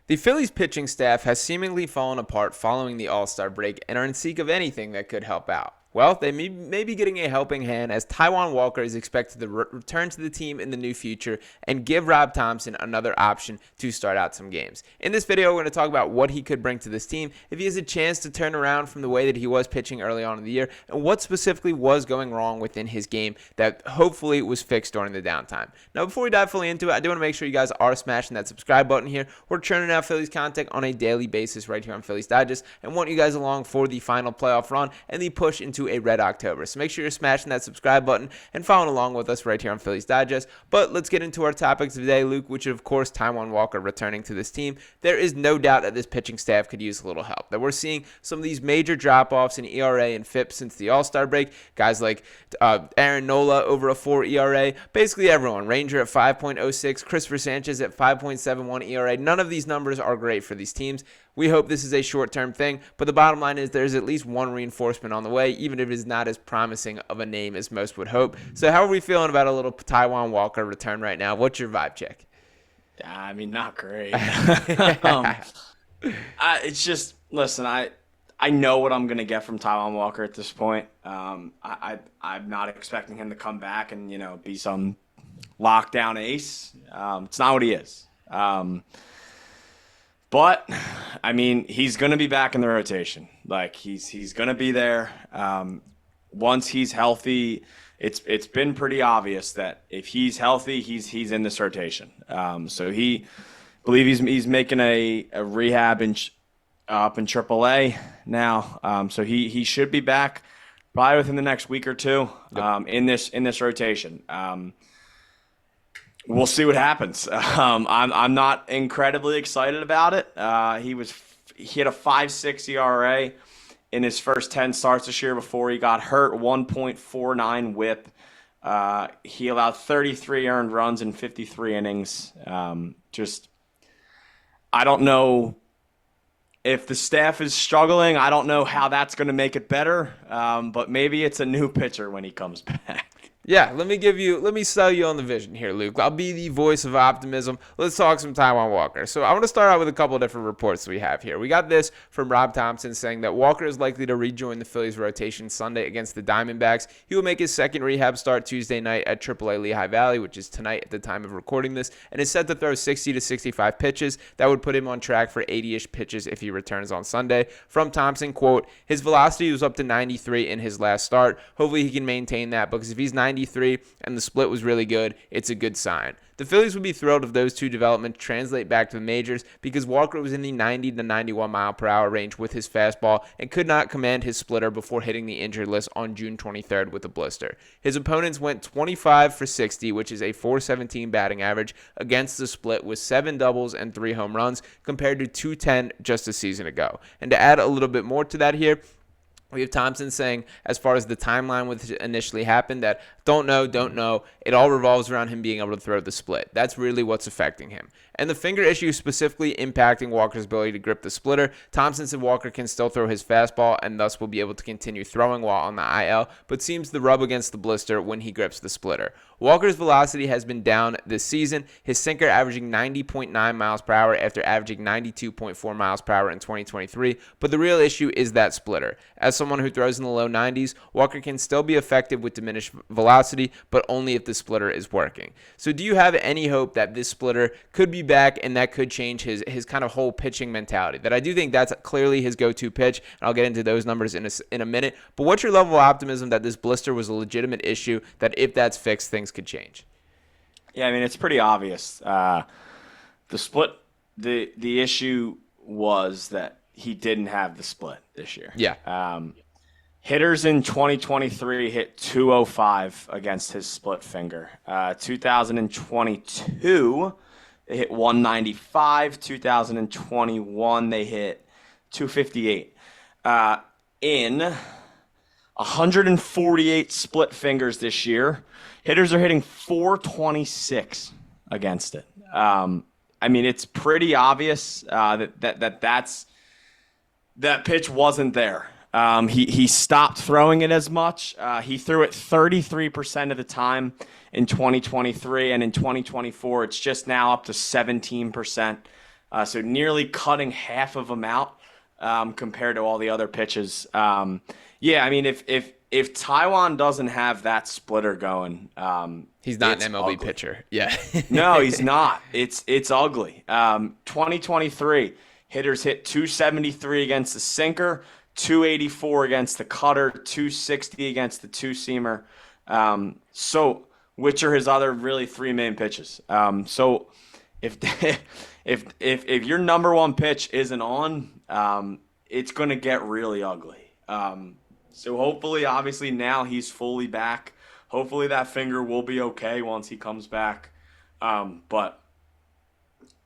The Phillies pitching staff has seemingly fallen apart following the All-Star break and are in seek of anything that could help out. Well, they may be getting a helping hand as Taijuan Walker is expected to return to the team in the near future and give Rob Thomson another option to start out some games. In this video, we're going to talk about what he could bring to this team, if he has a chance to turn around from the way that he was pitching early on in the year, and what specifically was going wrong within his game that hopefully was fixed during the downtime. Now, before we dive fully into it, I do want to make sure you guys are smashing that subscribe button here. We're churning out Phillies content on a daily basis right here on Phillies Digest and want you guys along for the final playoff run and the push into a red October. So make sure you're smashing that subscribe button and following along with us right here on Phillies Digest. But let's get into our topics of the day, Luke, which is, of course, Taijuan Walker returning to this team. There is no doubt that this pitching staff could use a little help. That we're seeing some of these major drop-offs in ERA and FIP since the All-Star break. Guys like Aaron Nola over a 4 ERA. Basically everyone. Ranger at 5.06, Christopher Sanchez at 5.71 ERA. None of these numbers are great for these teams. We hope this is a short-term thing, but the bottom line is there's at least one reinforcement on the way, even if it is not as promising of a name as most would hope. So how are we feeling about a little Taijuan Walker return right now? What's your vibe check? I mean, not great. It's just, listen, I know what I'm going to get from Taijuan Walker at this point. I'm not expecting him to come back and, be some lockdown ace. It's not what he is. But, I mean, he's going to be back in the rotation. Like, he's going to be there. Once he's healthy, it's been pretty obvious that if he's healthy, he's in this rotation. So believe he's making a rehab up in AAA now. So he should be back probably within the next week or two in this rotation. We'll see what happens. I'm not incredibly excited about it. He had a 5.6 ERA in his first 10 starts this year before he got hurt. 1.49 WHIP. He allowed 33 earned runs in 53 innings. I don't know if the staff is struggling. I don't know how that's going to make it better. But maybe it's a new pitcher when he comes back. Yeah, let me sell you on the vision here, Luke. I'll be the voice of optimism. Let's talk some Taijuan Walker. So I want to start out with a couple of different reports we have here. We got this from Rob Thomson saying that Walker is likely to rejoin the Phillies rotation Sunday against the Diamondbacks. He will make his second rehab start Tuesday night at AAA Lehigh Valley, which is tonight at the time of recording this, and is set to throw 60 to 65 pitches. That would put him on track for 80-ish pitches if he returns on Sunday. From Thomson, quote, his velocity was up to 93 in his last start. Hopefully he can maintain that because if he's 93 and the split was really good, it's a good sign. The Phillies would be thrilled if those two developments translate back to the majors because Walker was in the 90 to 91 mile per hour range with his fastball and could not command his splitter before hitting the injured list on June 23rd with a blister. His opponents went 25 for 60, which is a .417 batting average against the split with 7 doubles and 3 home runs compared to 210 just a season ago. And to add a little bit more to that here, we have Thomson saying, as far as the timeline which initially happened, that don't know. It all revolves around him being able to throw the split. That's really what's affecting him. And the finger issue specifically impacting Walker's ability to grip the splitter. Thomson said Walker can still throw his fastball and thus will be able to continue throwing while on the IL, but seems to rub against the blister when he grips the splitter. Walker's velocity has been down this season, his sinker averaging 90.9 miles per hour after averaging 92.4 miles per hour in 2023, but the real issue is that splitter. As someone who throws in the low 90s, Walker can still be effective with diminished velocity, but only if the splitter is working. So do you have any hope that this splitter could be back and that could change his kind of whole pitching mentality? That I do think that's clearly his go-to pitch, and I'll get into those numbers in a minute. But what's your level of optimism that this blister was a legitimate issue, that if that's fixed, things could change? Yeah, I mean, it's pretty obvious. The split, the issue was that he didn't have the split this year. Yeah. Hitters in 2023 hit 205 against his split finger. 2022, they hit 195. 2021, they hit 258. In 148 split fingers this year, hitters are hitting 426 against it. I mean, it's pretty obvious that pitch wasn't there. He stopped throwing it as much. He threw it 33% of the time in 2023, and in 2024, it's just now up to 17%. So nearly cutting half of them out compared to all the other pitches. Yeah, I mean, if Taijuan doesn't have that splitter going, He's not it's an MLB ugly. pitcher. Yeah. No, he's not. It's ugly. 2023 hitters hit 273 against the sinker, 284 against the cutter, 260 against the two-seamer. So which are his other really three main pitches. So if if your number one pitch isn't on, it's going to get really ugly. So hopefully, obviously now he's fully back. Hopefully that finger will be okay once he comes back. But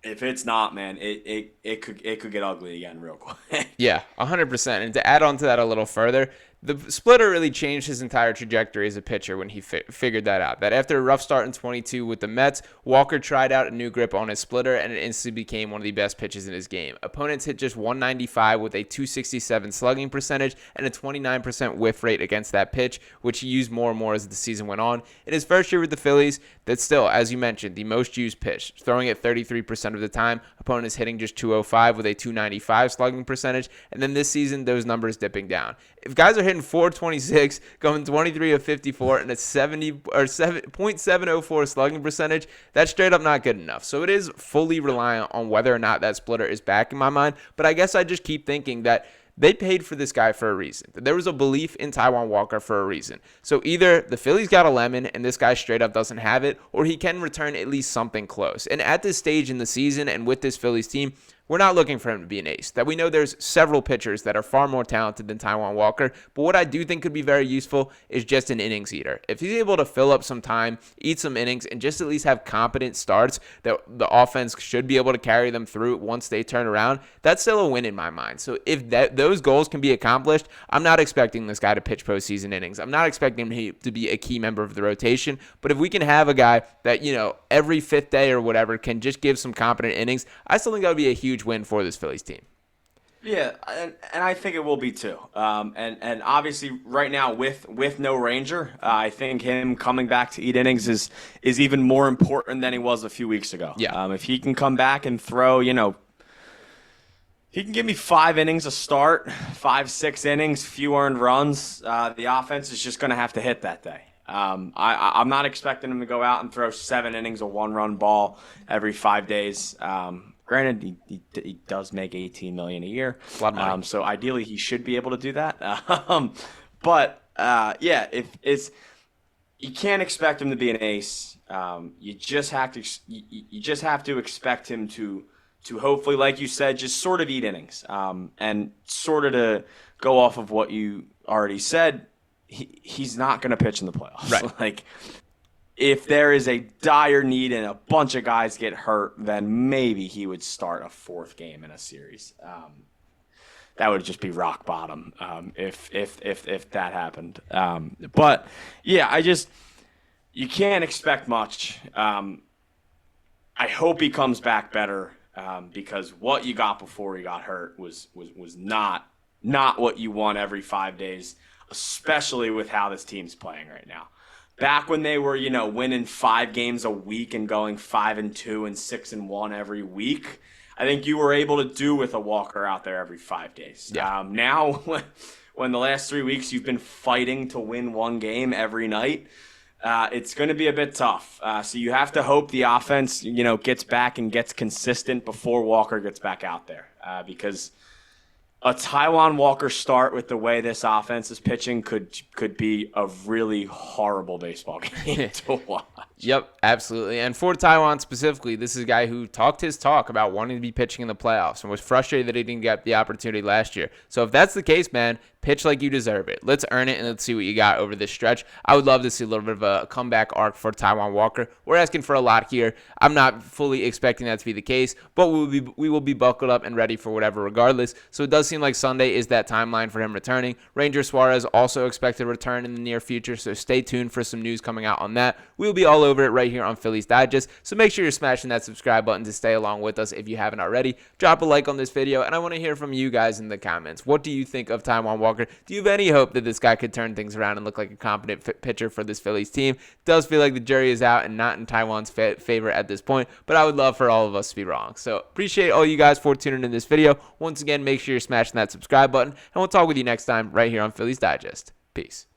if it's not, man, it could get ugly again real quick. Yeah, 100%. And to add on to that a little further, the splitter really changed his entire trajectory as a pitcher when he figured that out. That after a rough start in 22 with the Mets, Walker tried out a new grip on his splitter, and it instantly became one of the best pitches in his game. Opponents hit just 195 with a 267 slugging percentage and a 29% whiff rate against that pitch, which he used more and more as the season went on. In his first year with the Phillies, that's still, as you mentioned, the most used pitch, throwing it 33% of the time. Opponents hitting just 205 with a 295 slugging percentage, and then this season, those numbers dipping down. If guys are hitting 426, going 23 of 54, and a 0.704 slugging percentage, that's straight up not good enough. So it is fully reliant on whether or not that splitter is back in my mind. But I guess I just keep thinking that they paid for this guy for a reason. There was a belief in Taijuan Walker for a reason. So either the Phillies got a lemon and this guy straight up doesn't have it, or he can return at least something close. And at this stage in the season and with this Phillies team, we're not looking for him to be an ace. That we know there's several pitchers that are far more talented than Taijuan Walker, but what I do think could be very useful is just an innings eater. If he's able to fill up some time, eat some innings, and just at least have competent starts that the offense should be able to carry them through once they turn around, that's still a win in my mind. So if those goals can be accomplished, I'm not expecting this guy to pitch postseason innings. I'm not expecting him to be a key member of the rotation, but if we can have a guy that, every fifth day or whatever can just give some competent innings, I still think that would be a huge win for this Phillies team. Yeah, and I think it will be too. And obviously right now with no Ranger, I think him coming back to eat innings is even more important than he was a few weeks ago. Yeah. If he can come back and throw, he can give me 5 innings a start, 5-6 innings, few earned runs. The offense is just going to have to hit that day. I'm not expecting him to go out and throw 7 innings, a 1-run ball every 5 days. Granted, he does make $18 million a year, a lot of money. So ideally he should be able to do that. But if it's you can't expect him to be an ace. You just have to expect him to hopefully, like you said, just sort of eat innings. And sort of to go off of what you already said, he's not going to pitch in the playoffs. Right. Like, if there is a dire need and a bunch of guys get hurt, then maybe he would start a 4th game in a series. That would just be rock bottom if that happened. But yeah, you can't expect much. I hope he comes back better because what you got before he got hurt was not what you want every 5 days, especially with how this team's playing right now. Back when they were, winning 5 games a week and going 5-2 and 6-1 every week, I think you were able to do with a Walker out there every 5 days. Yeah. Now, when the last 3 weeks you've been fighting to win 1 game every night, it's going to be a bit tough. So you have to hope the offense, gets back and gets consistent before Walker gets back out there, because a Taijuan Walker start with the way this offense is pitching could be a really horrible baseball game to watch. Yep, absolutely. And for Taijuan specifically, this is a guy who talked his talk about wanting to be pitching in the playoffs and was frustrated that he didn't get the opportunity last year. So if that's the case, man, pitch like you deserve it. Let's earn it, and let's see what you got over this stretch. I would love to see a little bit of a comeback arc for Taijuan Walker. We're asking for a lot here. I'm not fully expecting that to be the case, but we will be buckled up and ready for whatever regardless. So it does seem like Sunday is that timeline for him returning. Ranger Suarez also expected to return in the near future, so stay tuned for some news coming out on that. We'll be all over it right here on Phillies Digest, so make sure you're smashing that subscribe button to stay along with us if you haven't already. Drop a like on this video, and I want to hear from you guys in the comments. What do you think of Taijuan Walker Walker. Do you have any hope that this guy could turn things around and look like a competent pitcher for this Phillies team? Does feel like the jury is out and not in Taijuan's favor at this point, but I would love for all of us to be wrong. So appreciate all you guys for tuning in this video. Once again, make sure you're smashing that subscribe button, and we'll talk with you next time right here on Phillies Digest. Peace.